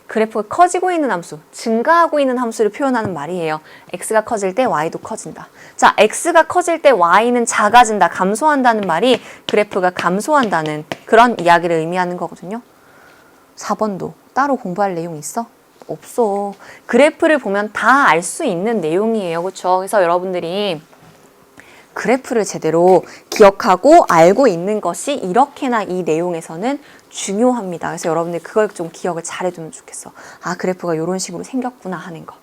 그래프가 커지고 있는 함수, 증가하고 있는 함수를 표현하는 말이에요. X가 커질 때 Y도 커진다. 자, X가 커질 때 Y는 작아진다, 감소한다는 말이 그래프가 감소한다는 그런 이야기를 의미하는 거거든요. 4번도 따로 공부할 내용 있어? 없어. 그래프를 보면 다 알 수 있는 내용이에요. 그렇죠? 그래서 여러분들이 그래프를 제대로 기억하고 알고 있는 것이 이렇게나 이 내용에서는 중요합니다. 그래서 여러분들 그걸 좀 기억을 잘해두면 좋겠어. 아, 그래프가 이런 식으로 생겼구나 하는 거.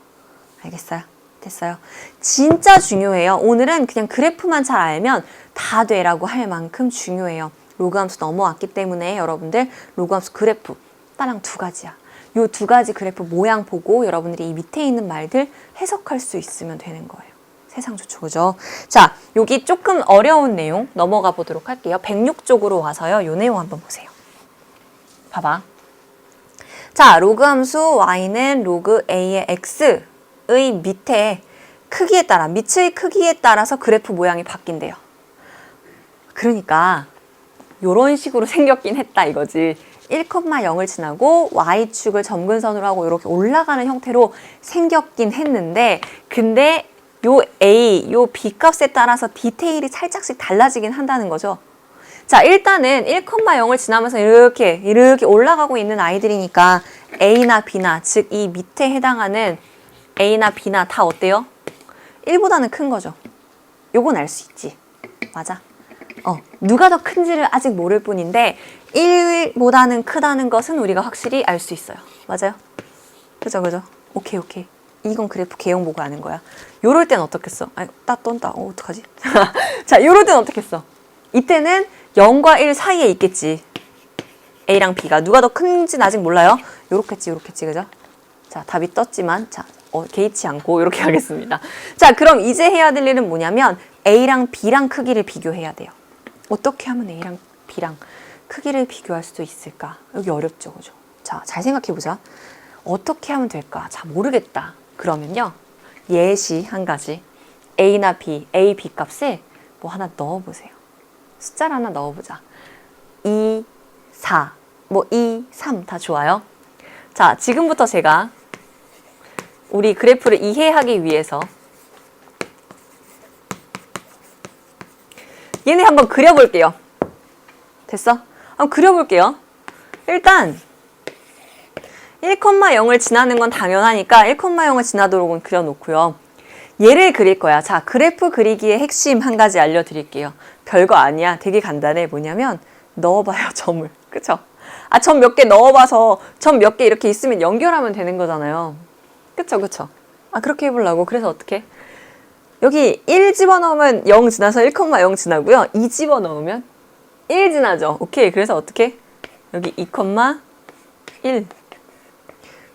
알겠어요? 됐어요? 진짜 중요해요. 오늘은 그냥 그래프만 잘 알면 다 돼라고 할 만큼 중요해요. 로그함수 넘어왔기 때문에 여러분들 로그함수 그래프 따랑 두 가지야. 요 두 가지 그래프 모양 보고 여러분들이 이 밑에 있는 말들 해석할 수 있으면 되는 거예요. 세상 좋죠, 그죠? 자, 여기 조금 어려운 내용 넘어가 보도록 할게요. 106쪽으로 와서요. 요 내용 한번 보세요. 봐봐. 자, 로그 함수 y는 로그 a의 x의 밑에 크기에 따라, 밑의 크기에 따라서 그래프 모양이 바뀐대요. 그러니까 요런 식으로 생겼긴 했다 이거지. 1,0을 지나고 y축을 점근선으로 하고 이렇게 올라가는 형태로 생겼긴 했는데 근데 요 a, 요 b 값에 따라서 디테일이 살짝씩 달라지긴 한다는 거죠. 자, 일단은 1,0을 지나면서 이렇게 올라가고 있는 아이들이니까 a나 b나 즉 이 밑에 해당하는 a나 b나 다 어때요? 1보다는 큰 거죠. 요건 알 수 있지. 맞아. 누가 더 큰지를 아직 모를 뿐인데 1보다는 크다는 것은 우리가 확실히 알 수 있어요. 맞아요? 그죠, 그죠? 오케이. 이건 그래프 개형 보고 아는 거야. 요럴 땐 어떻겠어? 아니, 떤다. 어떡하지? 자, 요럴 땐 어떻겠어? 이때는 0과 1 사이에 있겠지. A랑 B가. 누가 더 큰지는 아직 몰라요. 요렇겠지, 그죠? 자, 답이 떴지만, 자, 개의치 않고 이렇게 하겠습니다. 자, 그럼 이제 해야 될 일은 뭐냐면 A랑 B랑 크기를 비교해야 돼요. 어떻게 하면 A랑 B랑 크기를 비교할 수 있을까? 여기 어렵죠, 그죠? 자, 잘 생각해보자. 어떻게 하면 될까? 자, 모르겠다. 그러면요. 예시 한 가지. A나 B, A, B 값에 뭐 하나 넣어보세요. 숫자를 하나 넣어보자. 2, 4, 뭐 2, 3 다 좋아요. 자, 지금부터 제가 우리 그래프를 이해하기 위해서 얘네 한번 그려볼게요. 됐어? 한번 그려볼게요. 일단 1,0을 지나는 건 당연하니까 1,0을 지나도록은 그려놓고요. 얘를 그릴 거야. 자, 그래프 그리기의 핵심 한 가지 알려드릴게요. 별거 아니야. 되게 간단해. 뭐냐면 넣어봐요, 점을. 그쵸? 아, 점 몇 개 넣어봐서 점 몇 개 이렇게 있으면 연결하면 되는 거잖아요. 그쵸? 아, 그렇게 해보려고. 그래서 어떻게? 여기 1 집어넣으면 0 지나서 1,0 지나고요. 2 집어넣으면 1 지나죠. 오케이. 그래서 어떻게? 여기 2,1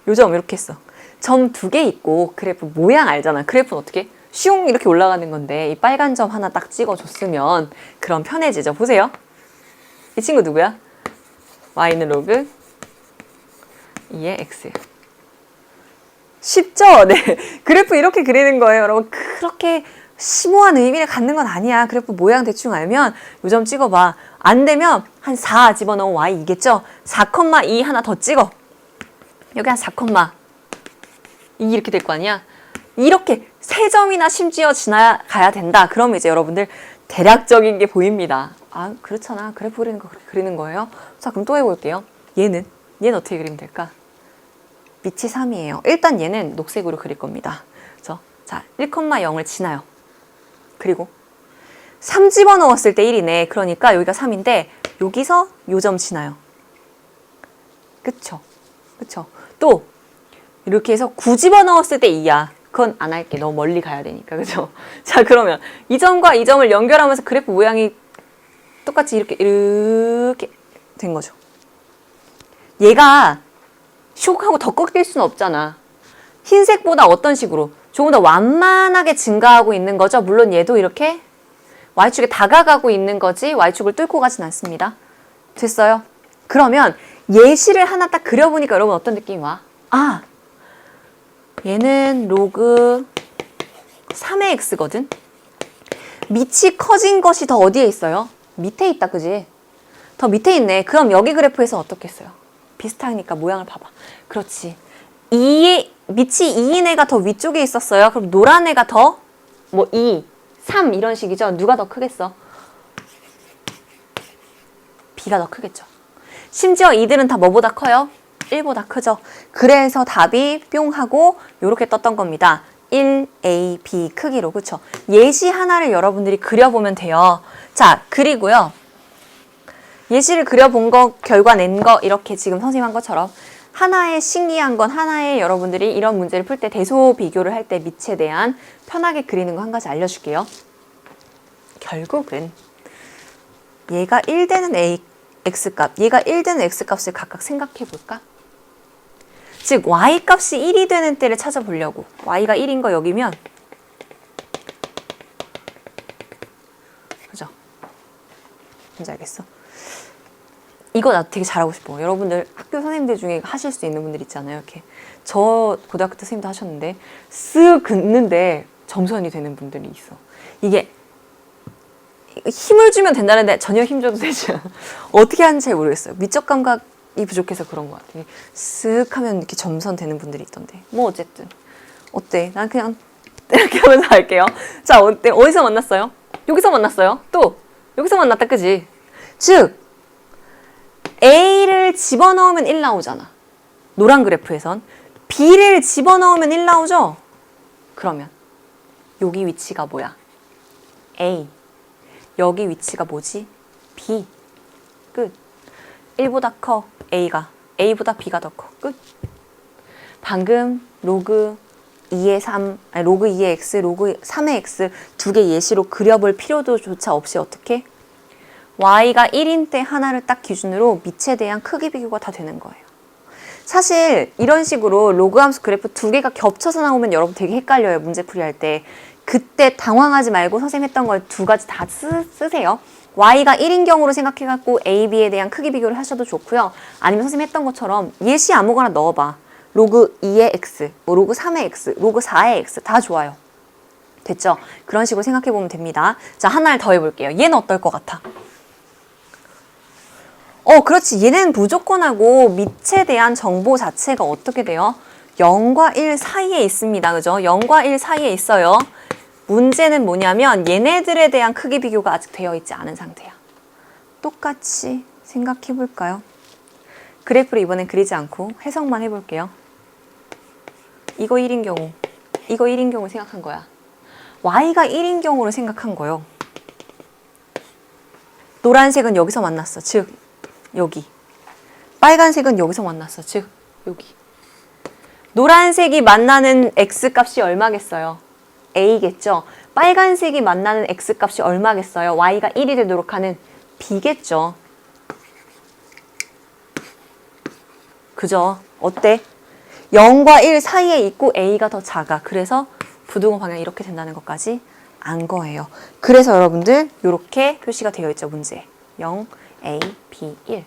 요 점 이렇게 했어. 점 2개 있고 그래프 모양 알잖아. 그래프는 어떻게? 슝 이렇게 올라가는 건데 이 빨간 점 하나 딱 찍어줬으면 그럼 편해지죠. 보세요. 이 친구 누구야? y는 로그 2의 x. 쉽죠? 네. 그래프 이렇게 그리는 거예요. 여러분, 그렇게 심오한 의미를 갖는 건 아니야. 그래프 모양 대충 알면 요 점 찍어봐. 안 되면 한 4 집어넣어 y 이겠죠? 4,2 하나 더 찍어. 여기 한 4,2 이렇게 될 거 아니야? 이렇게 3점이나 심지어 지나가야 된다. 그러면 이제 여러분들 대략적인 게 보입니다. 아, 그렇잖아. 그래프 그리는 거 그렇게 그리는 거예요. 자, 그럼 또 해볼게요. 얘는 어떻게 그리면 될까? 밑이 3이에요. 일단 얘는 녹색으로 그릴 겁니다. 그래서 자, 1,0을 지나요. 그리고 3 집어넣었을 때 1이네. 그러니까 여기가 3인데 여기서 요 점 지나요. 그쵸? 그쵸? 또 이렇게 해서 9 집어넣었을 때 2야. 그건 안 할게. 너무 멀리 가야 되니까. 그죠? 자, 그러면 이 점과 이 점을 연결하면서 그래프 모양이 똑같이 이렇게 된 거죠. 얘가 슉 하고 더 꺾일 수는 없잖아. 흰색보다 어떤 식으로? 조금 더 완만하게 증가하고 있는 거죠. 물론 얘도 이렇게 Y축에 다가가고 있는 거지 Y축을 뚫고 가진 않습니다. 됐어요? 그러면 예시를 하나 딱 그려보니까 여러분 어떤 느낌이 와? 아, 얘는 로그 3의 x거든? 밑이 커진 것이 더 어디에 있어요? 밑에 있다, 그지? 더 밑에 있네. 그럼 여기 그래프에서 어떻겠어요? 비슷하니까 모양을 봐봐. 그렇지. 밑이 2인 애가 더 위쪽에 있었어요. 그럼 노란 애가 더 2, 3 이런 식이죠. 누가 더 크겠어? B가 더 크겠죠. 심지어 이들은 다 뭐보다 커요? 1보다 크죠. 그래서 답이 뿅 하고 요렇게 떴던 겁니다. 1A, B 크기로. 그쵸? 예시 하나를 여러분들이 그려보면 돼요. 자, 그리고요. 예시를 그려본 거, 결과 낸 거 이렇게 지금 선생님 한 것처럼 하나의 신기한 건 하나의 여러분들이 이런 문제를 풀 때 대소 비교를 할 때 밑에 대한 편하게 그리는 거 한 가지 알려줄게요. 결국은 얘가 1되는 x값, 얘가 1되는 x값을 각각 생각해 볼까? 즉 y값이 1이 되는 때를 찾아보려고. y가 1인 거 여기면 그죠? 뭔지 알겠어? 이거 나 되게 잘하고 싶어. 여러분들 학교 선생님들 중에 하실 수 있는 분들 있잖아요. 이렇게 저 고등학교 때 선생님도 하셨는데 쓱 긋는데 점선이 되는 분들이 있어. 이게 힘을 주면 된다는데 전혀 힘 줘도 되지 않아. 어떻게 하는지 잘 모르겠어요. 미적 감각이 부족해서 그런 것 같아. 쓱 하면 이렇게 점선 되는 분들이 있던데. 뭐 어쨌든 어때? 난 그냥 이렇게 하면서 할게요. 자, 어때? 어디서 만났어요? 여기서 만났어요. 또 여기서 만났다, 그지? 즉 A를 집어넣으면 1 나오잖아. 노란 그래프에선. B를 집어넣으면 1 나오죠? 그러면 여기 위치가 뭐야? A. 여기 위치가 뭐지? B. 끝. 1보다 커. A가. A보다 B가 더 커. 끝. 방금 로그 2의 3, 아니 로그 2의 x, 로그 3의 x 두 개 예시로 그려볼 필요도조차 없이 어떻게? y가 1인 때 하나를 딱 기준으로 밑에 대한 크기 비교가 다 되는 거예요. 사실 이런 식으로 로그 함수 그래프 두 개가 겹쳐서 나오면 여러분 되게 헷갈려요. 문제풀이 할 때. 그때 당황하지 말고 선생님 했던 걸 두 가지 다 쓰세요. y가 1인 경우로 생각해갖고 a, b에 대한 크기 비교를 하셔도 좋고요. 아니면 선생님 했던 것처럼 예시 아무거나 넣어봐. 로그 2의 x, 뭐 로그 3의 x, 로그 4의 x 다 좋아요. 됐죠? 그런 식으로 생각해보면 됩니다. 자, 하나를 더 해볼게요. 얘는 어떨 것 같아? 그렇지. 얘는 무조건하고 밑에 대한 정보 자체가 어떻게 돼요? 0과 1 사이에 있습니다. 그죠? 0과 1 사이에 있어요. 문제는 뭐냐면 얘네들에 대한 크기 비교가 아직 되어 있지 않은 상태야. 똑같이 생각해 볼까요? 그래프를 이번엔 그리지 않고 해석만 해볼게요. 이거 1인 경우, 이거 1인 경우 생각한 거야. y가 1인 경우로 생각한 거요. 노란색은 여기서 만났어. 즉 여기. 빨간색은 여기서 만났어. 즉 여기. 노란색이 만나는 x값이 얼마겠어요? a겠죠. 빨간색이 만나는 x값이 얼마겠어요? y가 1이 되도록 하는 b겠죠. 그죠? 어때? 0과 1 사이에 있고 a가 더 작아. 그래서 부등호 방향이 이렇게 된다는 것까지 안 거예요. 그래서 여러분들 이렇게 표시가 되어 있죠. 문제. 0, a, b, 1.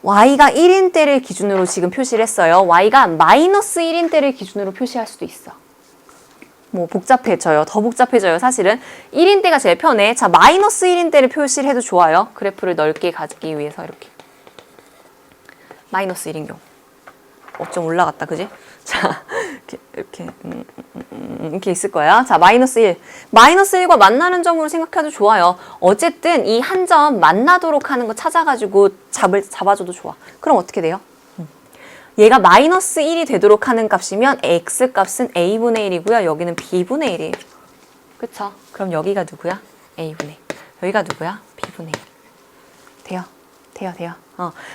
y가 1인 때를 기준으로 지금 표시를 했어요. y가 마이너스 1인 때를 기준으로 표시할 수도 있어. 뭐 복잡해져요. 더 복잡해져요. 사실은 1인 때가 제일 편해. 자, 마이너스 1인 때를 표시를 해도 좋아요. 그래프를 넓게 가기 위해서 이렇게. 마이너스 1인 경우. 좀 올라갔다, 그지? 자, 이렇게 있을 거야. 자, 마이너스 1. 마이너스 1과 만나는 점으로 생각해도 좋아요. 어쨌든 이 한 점 만나도록 하는 거 찾아가지고 잡아줘도 좋아. 그럼 어떻게 돼요? 얘가 마이너스 1이 되도록 하는 값이면 x 값은 a분의 1이고요. 여기는 b분의 1이에요. 그쵸? 그럼 여기가 누구야? a분의 1. 여기가 누구야? b분의 1. 돼요.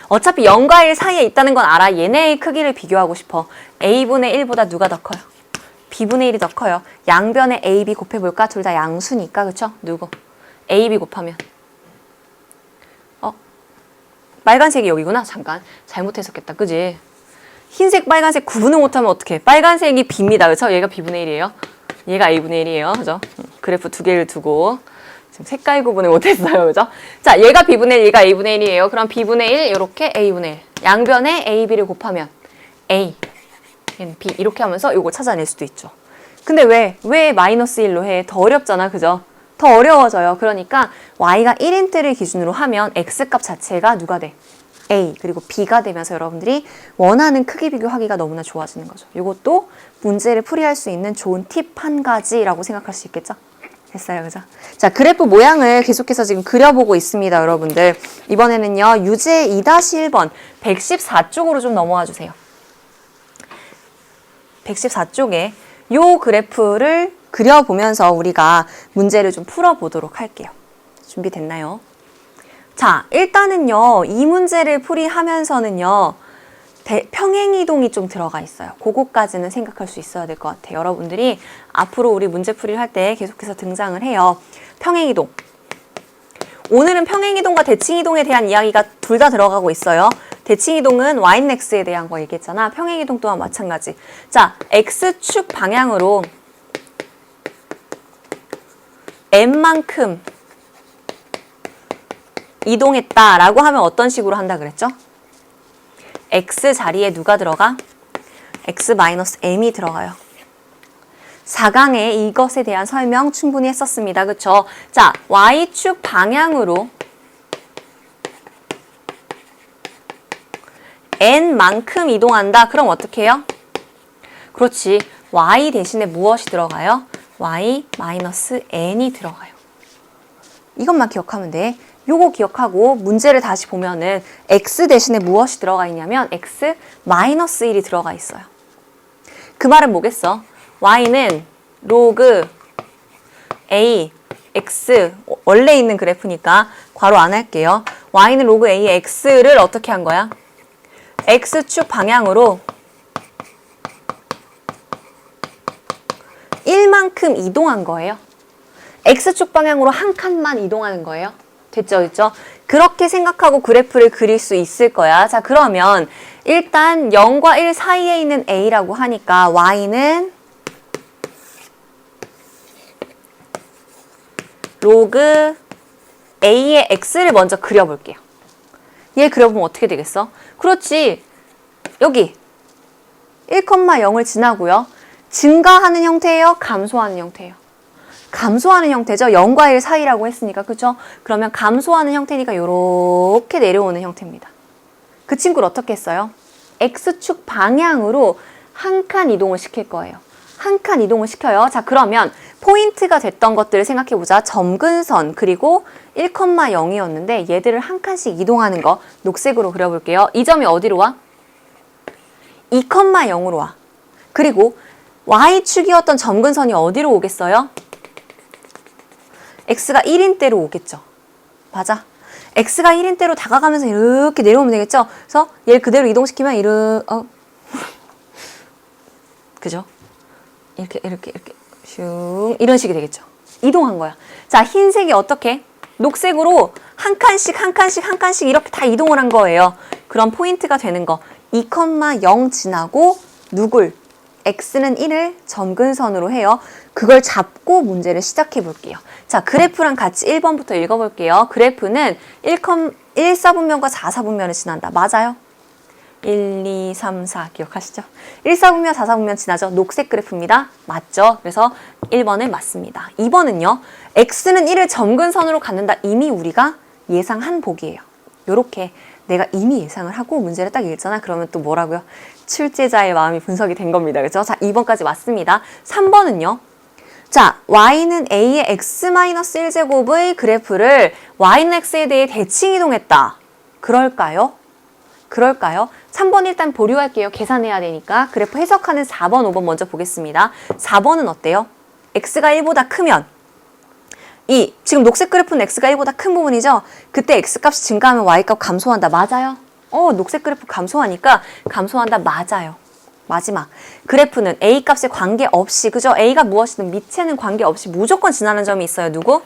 어차피 0과 1 사이에 있다는 건 알아. 얘네의 크기를 비교하고 싶어. a분의 1보다 누가 더 커요? b분의 1이 더 커요. 양변에 a, b 곱해볼까? 둘 다 양수니까, 그쵸? 누구? a, b 곱하면. 빨간색이 여기구나. 잠깐. 잘못 해석했다. 그지? 흰색, 빨간색 구분을 못하면 어떡해. 빨간색이 b입니다. 그쵸? 얘가 b분의 1이에요. 얘가 a분의 1이에요. 그죠? 그래프 두 개를 두고. 지금 색깔 구분을 못했어요. 그죠? 자, 얘가 b분의 1, 얘가 a분의 1이에요. 그럼 b분의 1, 이렇게 a분의 1. 양변에 a, b를 곱하면 a, 얘는 b. 이렇게 하면서 이거 찾아낼 수도 있죠. 근데 왜 마이너스 1로 해? 더 어렵잖아. 그죠? 더 어려워져요. 그러니까 y가 1인 때를 기준으로 하면 x값 자체가 누가 돼? a, 그리고 b가 되면서 여러분들이 원하는 크기 비교하기가 너무나 좋아지는 거죠. 이것도 문제를 풀이할 수 있는 좋은 팁 한 가지라고 생각할 수 있겠죠? 됐어요. 그죠? 자, 그래프 모양을 계속해서 지금 그려보고 있습니다. 여러분들. 이번에는요. 유제 2-1번 114쪽으로 좀 넘어와 주세요. 114쪽에 요 그래프를 그려보면서 우리가 문제를 좀 풀어보도록 할게요. 준비됐나요? 자, 일단은요. 이 문제를 풀이하면서는요. 평행이동이 좀 들어가 있어요. 그거까지는 생각할 수 있어야 될 것 같아요. 여러분들이 앞으로 우리 문제풀이를 할 때 계속해서 등장을 해요. 평행이동. 오늘은 평행이동과 대칭이동에 대한 이야기가 둘 다 들어가고 있어요. 대칭이동은 y는 x에 대한 거 얘기했잖아. 평행이동 또한 마찬가지. 자, x축 방향으로 n만큼 이동했다라고 하면 어떤 식으로 한다 그랬죠? x 자리에 누가 들어가? x-m이 들어가요. 4강에 이것에 대한 설명 충분히 했었습니다. 그쵸? 자, y축 방향으로 n만큼 이동한다. 그럼 어떻게 해요? 그렇지. y 대신에 무엇이 들어가요? y-n이 들어가요. 이것만 기억하면 돼. 요거 기억하고 문제를 다시 보면은 x 대신에 무엇이 들어가 있냐면 x-1이 들어가 있어요. 그 말은 뭐겠어? y는 로그 a, x 원래 있는 그래프니까 괄호 안 할게요. y는 로그 a, x를 어떻게 한 거야? x축 방향으로 1만큼 이동한 거예요. x축 방향으로 한 칸만 이동하는 거예요. 됐죠? 그렇게 생각하고 그래프를 그릴 수 있을 거야. 자, 그러면 일단 0과 1 사이에 있는 a라고 하니까 y는 로그 a의 x를 먼저 그려볼게요. 얘 그려보면 어떻게 되겠어? 그렇지. 여기 1,0을 지나고요. 증가하는 형태예요? 감소하는 형태예요? 감소하는 형태죠. 0과 1 사이라고 했으니까. 그죠? 그러면 감소하는 형태니까 이렇게 내려오는 형태입니다. 그 친구를 어떻게 했어요? x축 방향으로 한 칸 이동을 시킬 거예요. 한 칸 이동을 시켜요. 자, 그러면 포인트가 됐던 것들을 생각해보자. 점근선 그리고 1,0이었는데 얘들을 한 칸씩 이동하는 거 녹색으로 그려볼게요. 이 점이 어디로 와? 2,0으로 와. 그리고 y축이었던 점근선이 어디로 오겠어요? x가 1인대로 오겠죠. 맞아. x가 1인대로 다가가면서 이렇게 내려오면 되겠죠. 그래서 얘를 그대로 이동시키면 그죠? 이렇게 슝 이런 식이 되겠죠. 이동한 거야. 자, 흰색이 어떻게? 녹색으로 한 칸씩 이렇게 다 이동을 한 거예요. 그럼 포인트가 되는 거 2,0 지나고 누굴? x는 1을 점근선으로 해요. 그걸 잡고 문제를 시작해 볼게요. 자, 그래프랑 같이 1번부터 읽어볼게요. 그래프는 1, 4분면과 4, 4분면을 지난다. 맞아요? 1, 2, 3, 4 기억하시죠? 1, 4분면, 4, 4분면 지나죠? 녹색 그래프입니다. 맞죠? 그래서 1번은 맞습니다. 2번은요. x는 1을 점근선으로 갖는다. 이미 우리가 예상한 보기예요. 요렇게 내가 이미 예상을 하고 문제를 딱 읽잖아. 그러면 또 뭐라고요? 출제자의 마음이 분석이 된 겁니다. 그죠? 자, 2번까지 맞습니다. 3번은요. 자, y는 a의 x-1제곱의 그래프를 y는 x에 대해 대칭 이동했다. 그럴까요? 그럴까요? 3번 일단 보류할게요. 계산해야 되니까. 그래프 해석하는 4번, 5번 먼저 보겠습니다. 4번은 어때요? x가 1보다 크면 지금 녹색 그래프는 x가 1보다 큰 부분이죠? 그때 x값이 증가하면 y값 감소한다. 맞아요? 녹색 그래프 감소하니까 감소한다. 맞아요. 마지막 그래프는 a값에 관계없이 그죠? a가 무엇이든 밑에는 관계없이 무조건 지나는 점이 있어요. 누구?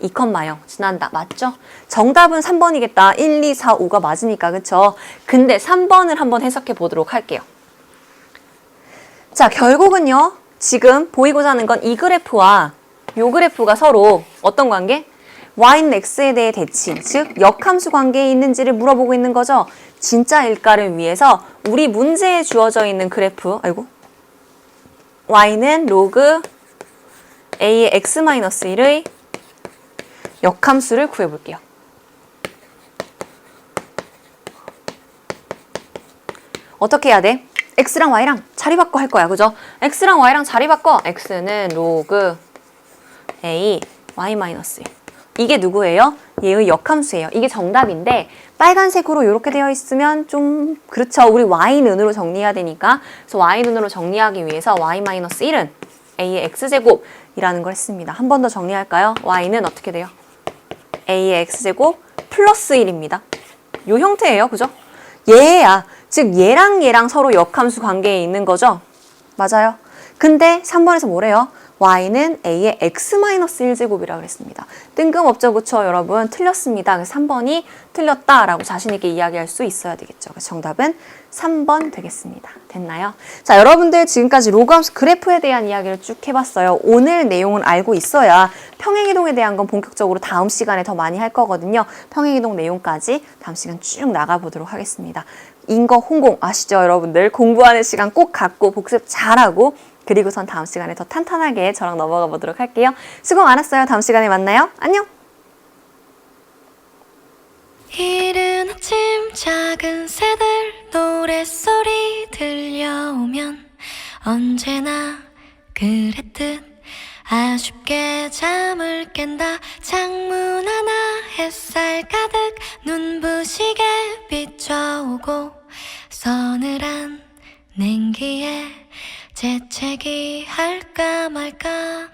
2,0 지난다. 맞죠? 정답은 3번이겠다. 1, 2, 4, 5가 맞으니까 그쵸? 근데 3번을 한번 해석해 보도록 할게요. 자, 결국은요. 지금 보이고자 하는 건 이 그래프와 이 그래프가 서로 어떤 관계? y는 x에 대해 대칭, 즉 역함수 관계에 있는지를 물어보고 있는 거죠. 진짜일까를 위해서 우리 문제에 주어져 있는 그래프, y는 로그 a의 x-1의 역함수를 구해볼게요. 어떻게 해야 돼? x랑 y랑 자리 바꿔 할 거야. 그죠? x랑 y랑 자리 바꿔. x는 로그 a y-1. 이게 누구예요? 얘의 역함수예요. 이게 정답인데 빨간색으로 이렇게 되어 있으면 좀 그렇죠. 우리 y는으로 정리해야 되니까. 그래서 y는으로 정리하기 위해서 y-1은 a의 x제곱이라는 걸 했습니다. 한 번 더 정리할까요? y는 어떻게 돼요? a의 x제곱 플러스 1입니다. 요 형태예요. 그죠? 얘야. 즉 얘랑 서로 역함수 관계에 있는 거죠? 맞아요. 근데 3번에서 뭐래요? y는 a의 x-1제곱이라고 그랬습니다. 뜬금없죠, 그쵸, 여러분? 틀렸습니다. 그래서 3번이 틀렸다라고 자신 있게 이야기할 수 있어야 되겠죠. 그래서 정답은 3번 되겠습니다. 됐나요? 자, 여러분들 지금까지 로그함수 그래프에 대한 이야기를 쭉 해봤어요. 오늘 내용은 알고 있어야 평행이동에 대한 건 본격적으로 다음 시간에 더 많이 할 거거든요. 평행이동 내용까지 다음 시간 쭉 나가보도록 하겠습니다. 인거, 홍공 아시죠, 여러분들? 공부하는 시간 꼭 갖고 복습 잘하고 그리고선 다음 시간에 더 탄탄하게 저랑 넘어가 보도록 할게요. 수고 많았어요. 다음 시간에 만나요. 안녕! 이른 아침 작은 새들 노랫소리 들려오면 언제나 그랬듯 아쉽게 잠을 깬다. 창문 하나 햇살 가득 눈부시게 비춰오고 서늘한 냉기에 재채기 할까 말까